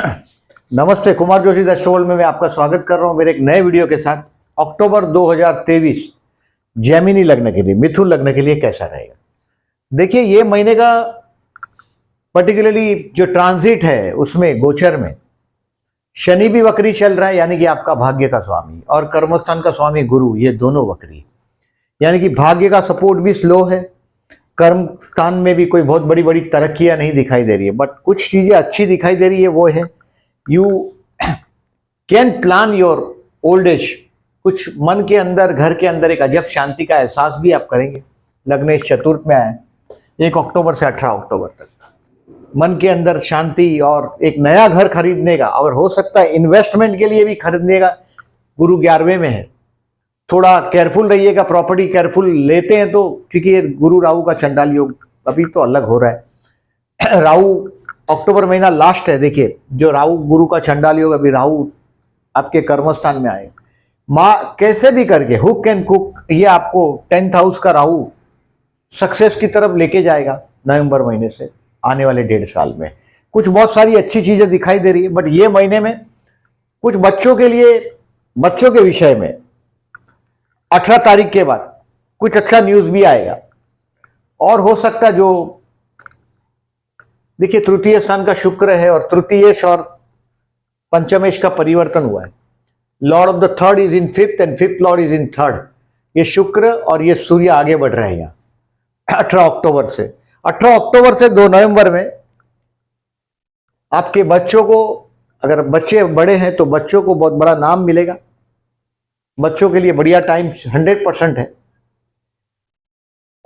नमस्ते, Kumar Joshi the stall में मैं आपका स्वागत कर रहा हूं मेरे एक नए वीडियो के साथ। अक्टूबर 2023 जेमिनी लग्न के लिए, मिथुन लग्न के लिए कैसा रहेगा। देखिए, ये महीने का पर्टिकुलरली जो ट्रांजिट है उसमें गोचर में शनि भी वक्री चल रहा है, यानी कि आपका भाग्य का स्वामी और कर्मस्थान का स्वामी गुरु, ये दोनों वक्री, यानी कि भाग्य का सपोर्ट भी स्लो है। कर्म स्थान में भी कोई बहुत बड़ी बड़ी तरक्कियां नहीं दिखाई दे रही है, बट कुछ चीजें अच्छी दिखाई दे रही है। वो है you can plan your old age. कुछ मन के अंदर, घर के अंदर एक अजब शांति का एहसास भी आप करेंगे। लग्न इस चतुर्थ में आए 1 अक्टूबर से 18 अक्टूबर तक मन के अंदर शांति और एक नया घर खरीदने का, और हो सकता है इन्वेस्टमेंट के लिए भी खरीदने का। गुरु 11वें में है, थोड़ा केयरफुल रहिएगा। प्रॉपर्टी केयरफुल लेते हैं तो, क्योंकि ये गुरु राहु का चंडाल योग अभी तो अलग हो रहा है। राहु अक्टूबर महीना लास्ट है। देखिए, जो राहु गुरु का चंडाल योग, अभी राहु आपके कर्मस्थान में आएगा। माँ कैसे भी करके हुक एंड कुक, ये आपको 10th हाउस का राहु सक्सेस की तरफ लेके जाएगा नवंबर महीने से आने वाले 1.5 साल में। कुछ बहुत सारी अच्छी चीजें दिखाई दे रही है, बट ये महीने में कुछ बच्चों के लिए, बच्चों के विषय में 18 तारीख के बाद कुछ अच्छा न्यूज भी आएगा। और हो सकता है, जो देखिए तृतीय स्थान का शुक्र है और तृतीयेश और पंचमेश का परिवर्तन हुआ है। Lord of the third is in fifth and fifth Lord is in third. ये शुक्र और ये सूर्य आगे बढ़ रहे हैं यहाँ 18 अक्टूबर से। 18 अक्टूबर से 2 नवंबर में आपके बच्चों को, अगर बच्चे बड़े हैं तो बच्चों को बहुत बड़ा नाम मिलेगा। बच्चों के लिए बढ़िया टाइम 100% है।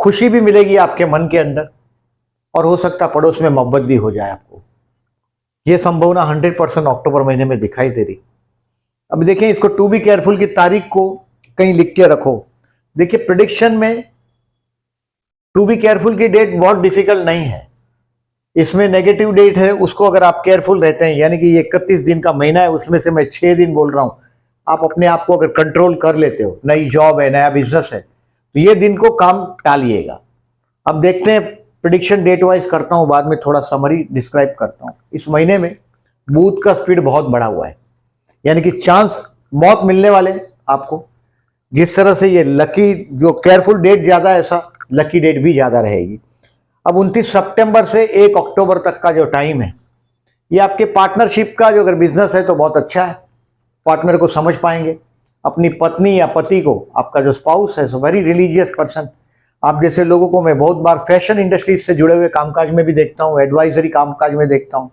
खुशी भी मिलेगी आपके मन के अंदर, और हो सकता पड़ोस में मोहब्बत भी हो जाए आपको। यह संभावना 100% अक्टूबर महीने में दिखाई दे रही। अब देखिए, इसको टू बी केयरफुल की तारीख को कहीं लिख के रखो। देखिए, प्रेडिक्शन में टू बी केयरफुल की डेट बहुत डिफिकल्ट नहीं है। इसमें नेगेटिव डेट है, उसको अगर आप केयरफुल रहते हैं, यानी कि ये 31 दिन का महीना है, उसमें से मैं 6 दिन बोल रहा हूं, आप अपने आप को अगर कंट्रोल कर लेते हो, नई जॉब है, नया बिजनेस है, तो ये दिन को काम टालिएगा। अब देखते हैं, प्रेडिक्शन डेट वाइज करता हूं, बाद में थोड़ा समरी डिस्क्राइब करता हूं। इस महीने में बुध का स्पीड बहुत बढ़ा हुआ है, यानी कि चांस बहुत मिलने वाले आपको। जिस तरह से ये लकी, जो केयरफुल डेट ज्यादा है, ऐसा लकी डेट भी ज्यादा रहेगी। अब 29 सितंबर से 1 अक्टूबर तक का जो टाइम है, ये आपके पार्टनरशिप का, जो अगर बिजनेस है तो बहुत अच्छा है। पार्टनर को समझ पाएंगे, अपनी पत्नी या पति को, आपका जो स्पाउस है, सो वेरी रिलीजियस पर्सन। आप जैसे लोगों को मैं बहुत बार फैशन इंडस्ट्रीज से जुड़े हुए कामकाज में भी देखता हूँ, एडवाइजरी कामकाज में देखता हूँ,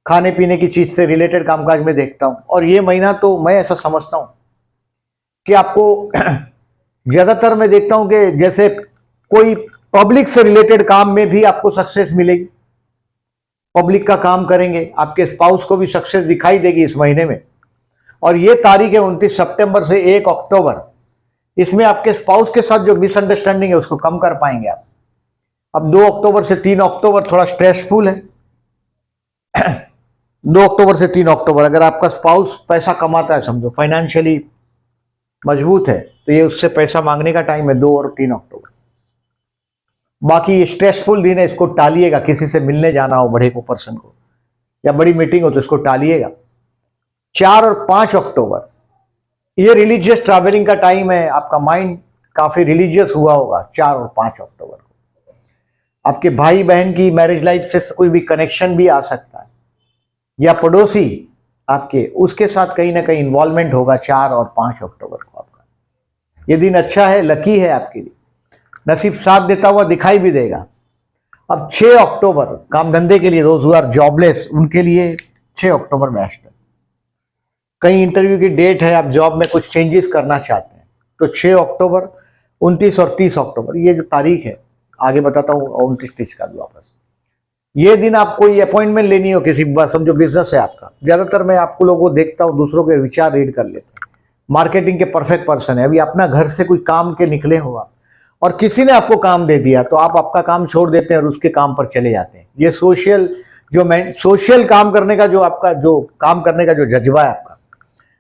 खाने पीने की चीज से रिलेटेड कामकाज में देखता हूँ। और ये महीना तो मैं ऐसा समझता हूँ कि आपको ज्यादातर मैं देखता हूँ कि जैसे कोई पब्लिक से रिलेटेड काम में भी आपको सक्सेस मिलेगी। पब्लिक का काम करेंगे, आपके स्पाउस को भी सक्सेस दिखाई देगी इस महीने में। और ये तारीख है 29 सितंबर से 1 अक्टूबर। इसमें आपके स्पाउस के साथ जो मिसअंडरस्टैंडिंग है उसको कम कर पाएंगे आप। अब 2 अक्टूबर से 3 अक्टूबर थोड़ा स्ट्रेसफुल है। 2 अक्टूबर से 3 अक्टूबर, अगर आपका स्पाउस पैसा कमाता है, समझो फाइनेंशियली मजबूत है, तो ये उससे पैसा मांगने का टाइम है 2 और 3 अक्टूबर। बाकी ये स्ट्रेसफुल दिन है, इसको टालिएगा। किसी से मिलने जाना हो, बड़े को पर्सन को, या बड़ी मीटिंग हो, तो इसको टालिएगा। 4 और 5 अक्टूबर ये रिलीजियस ट्रैवलिंग का टाइम है। आपका माइंड काफी रिलीजियस हुआ होगा 4 और 5 अक्टूबर को। आपके भाई बहन की मैरिज लाइफ से कोई भी कनेक्शन भी आ सकता है, या पड़ोसी आपके, उसके साथ कहीं ना कहीं इन्वॉल्वमेंट होगा 4 और 5 अक्टूबर को। आपका ये दिन अच्छा है, लकी है आपके लिए, नसीब साथ देता हुआ दिखाई भी देगा। अब 6 अक्टूबर काम धंधे के लिए, दोस्त हु आर जॉबलेस, उनके लिए 6 अक्टूबर बेस्ट है। कहीं इंटरव्यू की डेट है, आप जॉब में कुछ चेंजेस करना चाहते हैं, तो 6 अक्टूबर, 29 और 30 अक्टूबर, ये जो तारीख है, आगे बताता हूँ 29-30 का वापस। ये दिन आपको ये अपॉइंटमेंट लेनी हो किसी, समझो बिजनेस है आपका। ज्यादातर मैं आपको लोगों को देखता हूँ, दूसरों के विचार रीड कर लेते हैं। मार्केटिंग के परफेक्ट पर्सन है। अभी अपना घर से कोई काम के निकले हो आप, और किसी ने आपको काम दे दिया, तो आप आपका काम छोड़ देते हैं और उसके काम पर चले जाते हैं। ये सोशल काम करने का, जो आपका जो काम करने का जो जज्बा है आपका,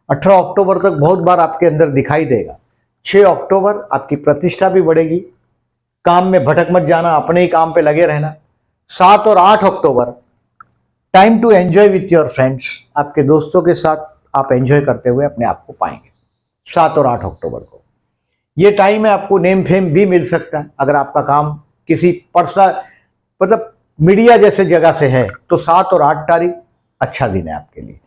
18 अक्टूबर तक बहुत बार आपके अंदर दिखाई देगा। 6 अक्टूबर आपकी प्रतिष्ठा भी बढ़ेगी। काम में भटक मत जाना, अपने ही काम पे लगे रहना। 7 और 8 October time to enjoy with your friends, आपके दोस्तों के साथ आप एंजॉय करते हुए अपने आप को पाएंगे 7 और 8 अक्टूबर को। ये टाइम है, आपको नेम फेम भी मिल सकता है अगर आपका काम किसी पर्सनल मतलब मीडिया जैसे जगह से है तो 7 और 8 तारीख अच्छा दिन है आपके लिए।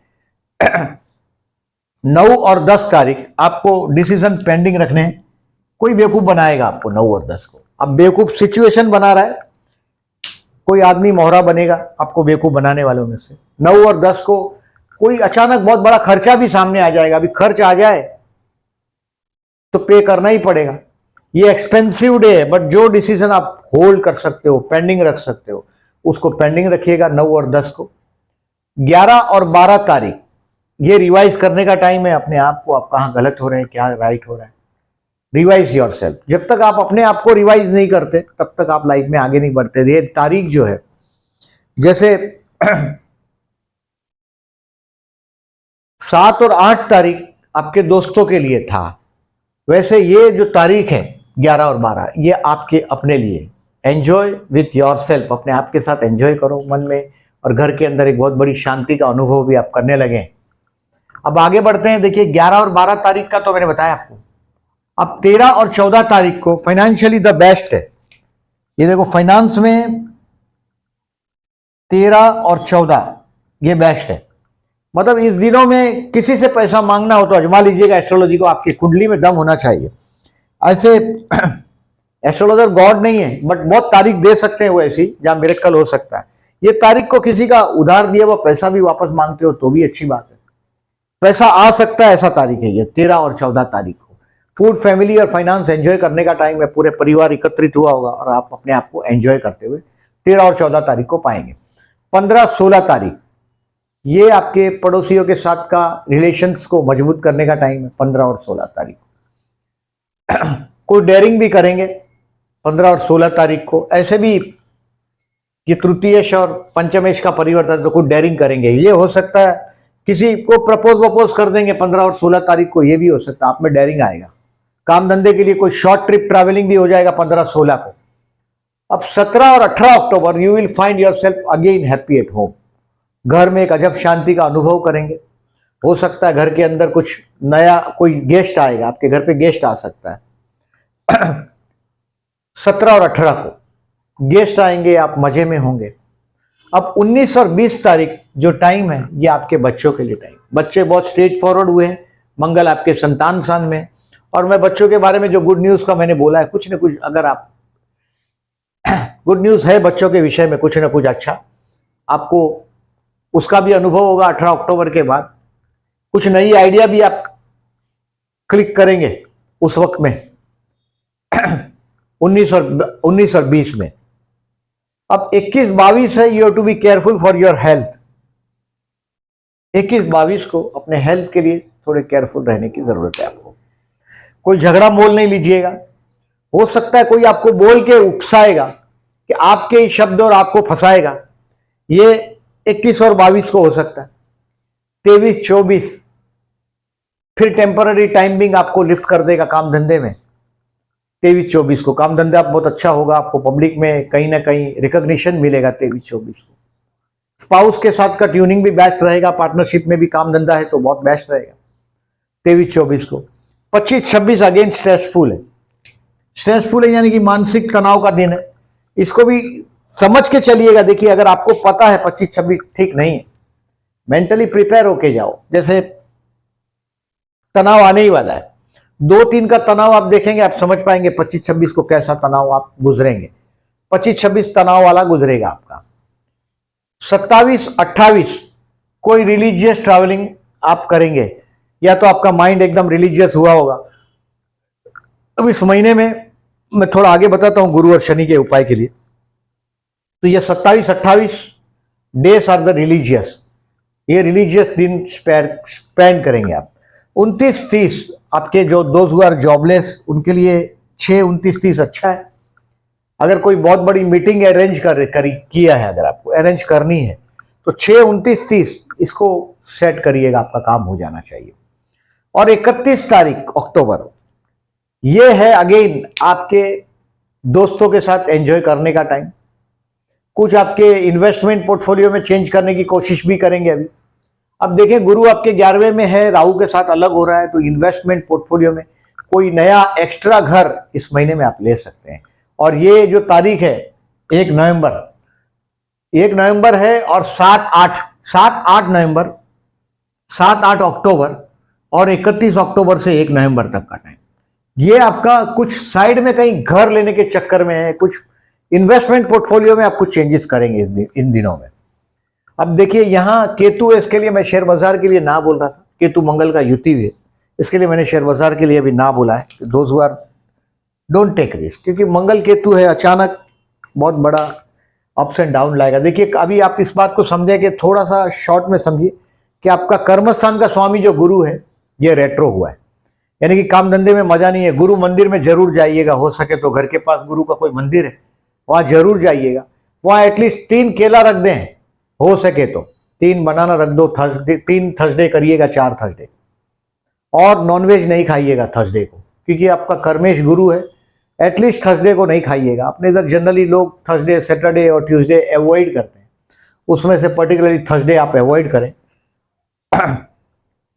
9 और 10 तारीख आपको डिसीजन पेंडिंग रखने हैं, कोई बेवकूफ बनाएगा आपको 9 और 10 को। अब बेवकूफ सिचुएशन बना रहा है, कोई आदमी मोहरा बनेगा आपको बेवकूफ बनाने वालों में से। 9 और 10 को कोई अचानक बहुत बड़ा खर्चा भी सामने आ जाएगा, अभी खर्च आ जाए तो पे करना ही पड़ेगा। ये एक्सपेंसिव डे है, बट जो डिसीजन आप होल्ड कर सकते हो, पेंडिंग रख सकते हो, उसको पेंडिंग रखिएगा 9 और 10 को। 11 और 12 तारीख ये रिवाइज करने का टाइम है अपने आप को, आप कहां गलत हो रहे हैं, क्या राइट हो रहा है। Revise your self. जब तक आप अपने आप को रिवाइज नहीं करते तब तक आप लाइफ में आगे नहीं बढ़ते। ये तारीख जो है, जैसे 7 और 8 तारीख आपके दोस्तों के लिए था, वैसे ये जो तारीख है 11 और 12 ये आपके अपने लिए। एंजॉय विथ योर सेल्फ, अपने आप के साथ एंजॉय करो मन में, और घर के अंदर एक बहुत बड़ी शांति का अनुभव भी आप करने लगे। अब आगे बढ़ते हैं। देखिए 11 और 12 तारीख का तो मैंने बताया आपको। अब 13 और 14 तारीख को फाइनेंशियली द बेस्ट है। ये देखो फाइनेंस में 13 और 14 ये बेस्ट है। मतलब इस दिनों में किसी से पैसा मांगना हो तो आजमा लीजिएगा एस्ट्रोलॉजी को, आपकी कुंडली में दम होना चाहिए। ऐसे एस्ट्रोलॉजर गॉड नहीं है, बट बहुत तारीख दे सकते हैं वो ऐसी जहां मिरेकल हो सकता है। ये तारीख को किसी का उधार दिया हुआ पैसा भी वापस मांगते हो तो भी अच्छी बात है, पैसा आ सकता है, ऐसा तारीख है ये 13 और 14 तारीख को। फूड, फैमिली और फाइनेंस एंजॉय करने का टाइम है। पूरे परिवार एकत्रित हुआ होगा और आप अपने आप को एंजॉय करते हुए 13 और 14 तारीख को पाएंगे। 15-16 तारीख ये आपके पड़ोसियों के साथ का रिलेशंस को मजबूत करने का टाइम है। 15 और 16 तारीख कोई डेयरिंग भी करेंगे 15 और 16 तारीख को। ऐसे भी ये तृतीयेश और पंचमेश का परिवर्तन, तो कुछ डेयरिंग करेंगे। ये हो सकता है किसी को प्रपोज कर देंगे 15 और 16 तारीख को, ये भी हो सकता है आप में डेयरिंग आएगा। काम धंधे के लिए कोई शॉर्ट ट्रिप ट्रैवलिंग भी हो जाएगा 15-16 को। अब 17 और 18 October you will find yourself again happy at home. घर में एक अजब शांति का अनुभव करेंगे। हो सकता है घर के अंदर कुछ नया, कोई गेस्ट आएगा, आपके घर पे गेस्ट आ सकता है। 17 और 18 को गेस्ट आएंगे, आप मजे में होंगे। अब 19 और 20 तारीख जो टाइम है ये आपके बच्चों के लिए टाइम। बच्चे बहुत स्ट्रेट फॉरवर्ड हुए हैं, मंगल आपके संतान स्थान में। और मैं बच्चों के बारे में जो गुड न्यूज का मैंने बोला है, कुछ न कुछ अगर आप गुड न्यूज है बच्चों के विषय में, कुछ न कुछ अच्छा आपको उसका भी अनुभव होगा 18 अक्टूबर के बाद। कुछ नई आइडिया भी आप क्लिक करेंगे उस वक्त में 19 और 20 में। अब 21-22 है, you have to be careful for your health. 21-22 को अपने हेल्थ के लिए थोड़े केयरफुल रहने की जरूरत है आपको। कोई झगड़ा मोल नहीं लीजिएगा। हो सकता है कोई आपको बोल के उकसाएगा कि आपके ही शब्द और आपको फंसाएगा। ये 21 और 22 को हो सकता है। 23-24 फिर टेम्पररी टाइमिंग आपको लिफ्ट कर देगा काम धंधे में। 23-24 को काम धंधा बहुत अच्छा होगा, आपको पब्लिक में कहीं ना कहीं रिकॉग्निशन मिलेगा 23-24 को। स्पाउस के साथ का ट्यूनिंग भी बेस्ट रहेगा, पार्टनरशिप में भी काम धंधा है तो बहुत बेस्ट रहेगा 23-24 को। 25-26 अगेन स्ट्रेसफुल है। स्ट्रेसफुल है यानी कि मानसिक तनाव का दिन है। इसको भी समझ के चलिएगा। देखिए अगर आपको पता है 25-26 ठीक नहीं है, मेंटली प्रिपेयर होके जाओ, जैसे तनाव आने ही वाला है। 2-3 का तनाव आप देखेंगे, आप समझ पाएंगे 25-26 को कैसा तनाव आप गुजरेंगे। 25-26 तनाव वाला गुजरेगा आपका। 27-28 कोई रिलीजियस ट्रैवलिंग आप करेंगे, या तो आपका माइंड एकदम रिलीजियस हुआ होगा। अब इस महीने में मैं थोड़ा आगे बताता हूं गुरु और शनि के उपाय के लिए। तो ये 27-28 डेज आर द रिलीजियस, ये रिलीजियस दिन स्पेंड करेंगे आप। 29-30 आपके जो दोस्त हु आर जॉबलेस उनके लिए 6-29-30 अच्छा है। अगर कोई बहुत बड़ी मीटिंग अरेंज किया है, अगर आपको अरेंज करनी है तो 6-29-30 इसको सेट करिएगा, आपका काम हो जाना चाहिए। और 31 तारीख अक्टूबर ये है अगेन आपके दोस्तों के साथ एंजॉय करने का टाइम। कुछ आपके इन्वेस्टमेंट पोर्टफोलियो में चेंज करने की कोशिश भी करेंगे अभी। अब देखें, गुरु आपके 11वें में है, राहु के साथ अलग हो रहा है, तो इन्वेस्टमेंट पोर्टफोलियो में कोई नया एक्स्ट्रा घर इस महीने में आप ले सकते हैं। और ये जो तारीख है 1 नवंबर, 1 नवंबर है, और 7-8 नवंबर, 7-8 अक्टूबर और 31 अक्टूबर से 1 नवंबर तक का टाइम, ये आपका कुछ साइड में कहीं घर लेने के चक्कर में है, कुछ इन्वेस्टमेंट पोर्टफोलियो में आप कुछ चेंजेस करेंगे इन दिनों में। अब देखिए यहाँ केतु है, इसके लिए मैं शेयर बाजार के लिए ना बोल रहा था, केतु मंगल का युति है, इसके लिए मैंने शेयर बाजार के लिए अभी ना बोला है। Those who are don't take risk, क्योंकि मंगल केतु है, अचानक बहुत बड़ा अप्स एंड डाउन लाएगा। देखिए अभी आप इस बात को समझे कि थोड़ा सा शॉर्ट में समझिए कि आपका कर्मस्थान का स्वामी जो गुरु है ये रेट्रो हुआ है, यानी कि काम धंधे में मजा नहीं है। गुरु मंदिर में जरूर जाइएगा, हो सके तो घर के पास गुरु का कोई मंदिर है वहां जरूर जाइएगा, वहां एटलीस्ट 3 केला रख दें, हो सके तो 3 बनाना रख दो, 3 थर्सडे करिएगा, 4 थर्सडे, और नॉनवेज नहीं खाइएगा थर्सडे को, क्योंकि आपका कर्मेश गुरु है, एटलीस्ट थर्सडे को नहीं खाइएगा। अपने इधर जनरली लोग थर्सडे, सैटरडे और ट्यूसडे अवॉइड करते हैं, उसमें से पर्टिकुलरली थर्सडे आप अवॉइड करें।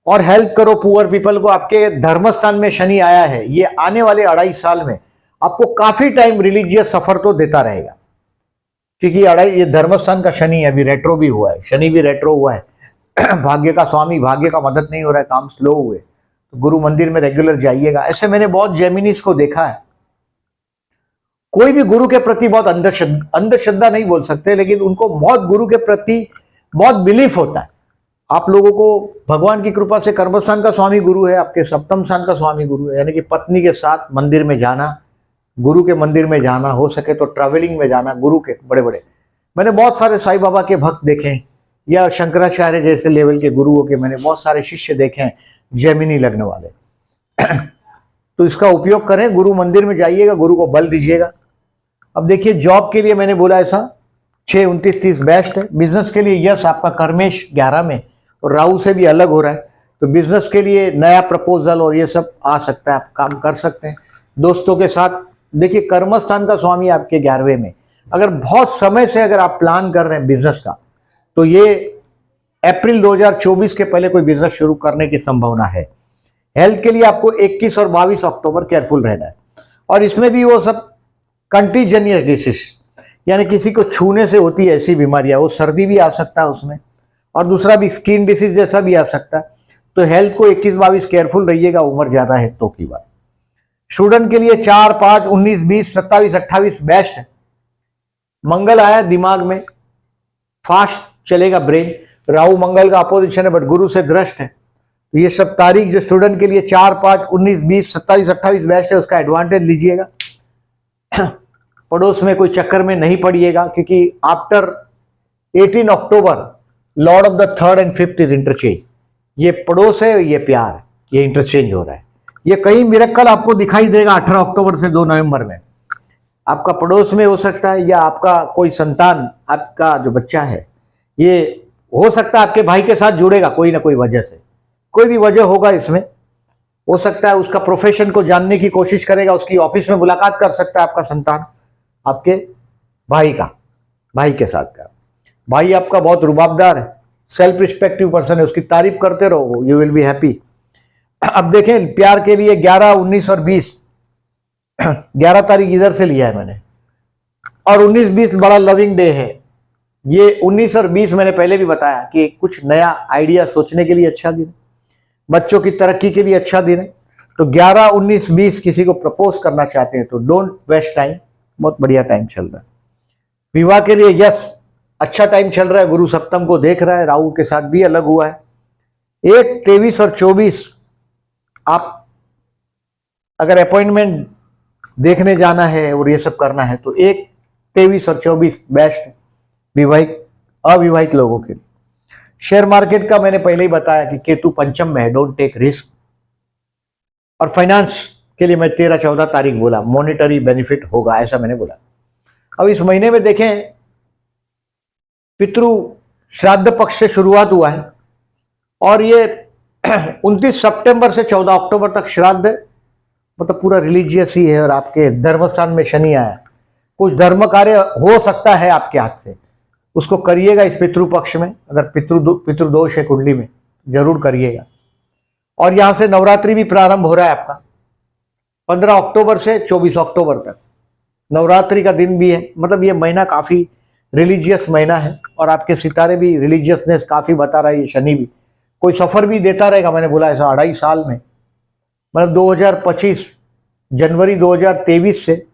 और हेल्प करो पुअर पीपल को। आपके धर्मस्थान में शनि आया है, ये आने वाले 2.5 साल में आपको काफी टाइम रिलीजियस सफर तो देता रहेगा, क्योंकि ये धर्मस्थान का शनि अभी रेट्रो भी हुआ है, शनि भी रेट्रो हुआ है। भाग्य का स्वामी, भाग्य का मदद नहीं हो रहा है, काम स्लो हुए, तो गुरु मंदिर में रेगुलर जाइएगा। ऐसे मैंने बहुत जेमिनीज को देखा है, कोई भी गुरु के प्रति बहुत अंधश्रद्धा नहीं बोल सकते, लेकिन उनको बहुत गुरु के प्रति बहुत बिलीफ होता है। आप लोगों को भगवान की कृपा से कर्मस्थान का स्वामी गुरु है, आपके सप्तम स्थान का स्वामी गुरु है, यानी कि पत्नी के साथ मंदिर में जाना, गुरु के मंदिर में जाना, हो सके तो ट्रैवलिंग में जाना गुरु के बड़े बड़े। मैंने बहुत सारे साईं बाबा के भक्त देखे हैं, या शंकराचार्य जैसे लेवल के गुरुओं के मैंने बहुत सारे शिष्य देखे हैं, जेमिनी लग्न वाले। तो इसका उपयोग करें, गुरु मंदिर में जाइएगा, गुरु को बल दीजिएगा। अब देखिए जॉब के लिए मैंने बोला ऐसा 6, 29, 30 बेस्ट है। बिजनेस के लिए यस, आपका कर्मेश 11 में और राहु से भी अलग हो रहा है, तो बिजनेस के लिए नया प्रपोजल और ये सब आ सकता है, आप काम कर सकते हैं दोस्तों के साथ। देखिए कर्मस्थान का स्वामी आपके 11वें में, अगर बहुत समय से अगर आप प्लान कर रहे हैं बिजनेस का, तो ये अप्रैल 2024 के पहले कोई बिजनेस शुरू करने की संभावना है। हेल्थ के लिए आपको 21 और 22 अक्टूबर केयरफुल रहना है, और इसमें भी वो सब कंटीजेनियस डिसीज, यानी किसी को छूने से होती है ऐसी बीमारियां, वो सर्दी भी आ सकता है उसमें, और दूसरा भी स्किन डिसीज जैसा भी आ सकता है। तो हेल्थ को 21-22 केयरफुल रहिएगा, उम्र ज्यादा है तो की बात। स्टूडेंट के लिए 4, 5, 19, 20, 27, 28 बेस्ट है। मंगल आया दिमाग में, फास्ट चलेगा ब्रेन, राहु मंगल का अपोजिशन है बट गुरु से दृष्ट है, तो ये सब तारीख जो स्टूडेंट के लिए 4, 5, 19, 20, 27, 28 बेस्ट है, उसका एडवांटेज लीजिएगा। पड़ोस में कोई चक्कर में नहीं पड़िएगा, क्योंकि after 18 October Lord of the 3rd and 5th is interchange. ये पड़ोस है, ये प्यार है, ये इंटरचेंज हो रहा है। ये कई मिरेकल आपको दिखाई देगा 18 अक्टूबर से 2 नवंबर में। आपका पड़ोस में हो सकता है, या आपका कोई संतान, आपका जो बच्चा है, ये हो सकता है आपके भाई के साथ जुड़ेगा कोई ना कोई वजह से, कोई भी वजह होगा इसमें। हो सकता है उसका प्रोफेशन को जानने की कोशिश करेगा, उसकी ऑफिस में मुलाकात कर सकता है आपका संतान आपके भाई के साथ का। भाई आपका बहुत रुबाबदार है, सेल्फ रिस्पेक्टिव पर्सन है, उसकी तारीफ करते रहो, यू विल बी हैप्पी। अब देखें प्यार के लिए 11, 19 और 20, 11 तारीख इधर से लिया है मैंने, और 19, 20 बड़ा लविंग डे है। ये 19 और 20 मैंने पहले भी बताया कि कुछ नया आइडिया सोचने के लिए अच्छा दिन, बच्चों की तरक्की के लिए अच्छा दिन है। तो 11, 19, 20 किसी को प्रपोज करना चाहते हैं तो डोंट वेस्ट टाइम, बहुत बढ़िया टाइम चल रहा है। विवाह के लिए यस, अच्छा टाइम चल रहा है, गुरु सप्तम को देख रहा है, राहु के साथ भी अलग हुआ है। 1, 23 और 24 आप अगर अपॉइंटमेंट देखने जाना है और ये सब करना है तो 1, 23 और 24 बेस्ट है विवाहित अविवाहित लोगों के लिए। शेयर मार्केट का मैंने पहले ही बताया कि केतु पंचम में है, डोंट टेक रिस्क। और फाइनेंस के लिए मैं 13, 14 तारीख बोला, मॉनिटरी बेनिफिट होगा ऐसा मैंने बोला। अब इस महीने में देखें पितृ श्राद्ध पक्ष से शुरुआत हुआ है, और ये 29 सितंबर से 14 अक्टूबर तक श्राद्ध है, मतलब पूरा रिलीजियस ही है। और आपके धर्मस्थान में शनि आया, कुछ धर्म कार्य हो सकता है आपके हाथ से, उसको करिएगा इस पितृपक्ष में। अगर पितृदोष है कुंडली में जरूर करिएगा। और यहां से नवरात्रि भी प्रारंभ हो रहा है आपका 15 अक्टूबर से 24 अक्टूबर तक नवरात्रि का दिन भी है। मतलब ये महीना काफी रिलीजियस महीना है और आपके सितारे भी रिलीजियसनेस काफी बता रहा है। ये शनि भी कोई सफर भी देता रहेगा, मैंने बोला ऐसा 2.5 साल में। मतलब 2025 जनवरी 2023 से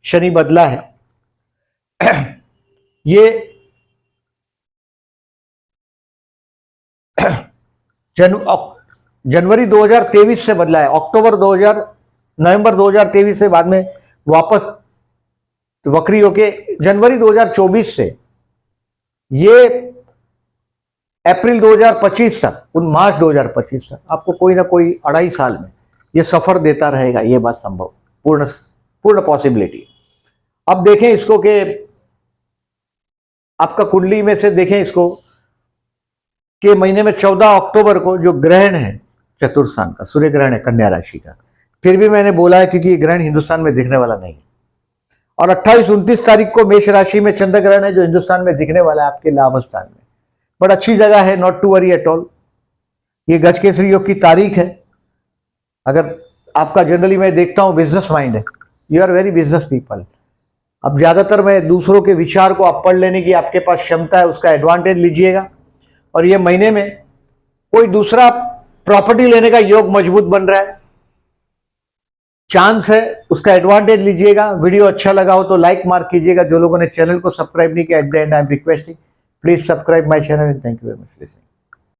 शनि बदला है। ये जनवरी 2023 से बदला है। नवंबर 2023 से बाद में वापस वक्री होके जनवरी 2024 से ये अप्रैल 2025 तक, मार्च 2025 तक आपको कोई ना कोई 2.5 साल में ये सफर देता रहेगा। ये बात संभव, पूर्ण पॉसिबिलिटी। अब देखें इसको कि आपका कुंडली में से देखें इसको कि महीने में 14 अक्टूबर को जो ग्रहण है चतुर्थान का, सूर्य ग्रहण है कन्या राशि का। फिर भी मैंने बोला है क्योंकि ये ग्रहण हिंदुस्तान में दिखने वाला नहीं है। और 28-29 तारीख को मेष राशि में चंद्र ग्रहण है जो हिंदुस्तान में दिखने वाला है आपके लाभ स्थान में। बट अच्छी जगह है, not to worry at all. ये गजकेसरी योग की तारीख है। अगर आपका जनरली मैं देखता हूं बिजनेस माइंड है, you are very business people. अब ज्यादातर मैं दूसरों के विचार को आप पढ़ लेने की आपके पास क्षमता है, उसका एडवांटेज लीजिएगा। और ये महीने में कोई दूसरा प्रॉपर्टी लेने का योग मजबूत बन रहा है, चांस है, उसका एडवांटेज लीजिएगा। वीडियो अच्छा लगा हो तो लाइक मार्क कीजिएगा। जो लोगों ने चैनल को सब्सक्राइब नहीं किया, at the and I am requesting please subscribe my channel and thank you very much.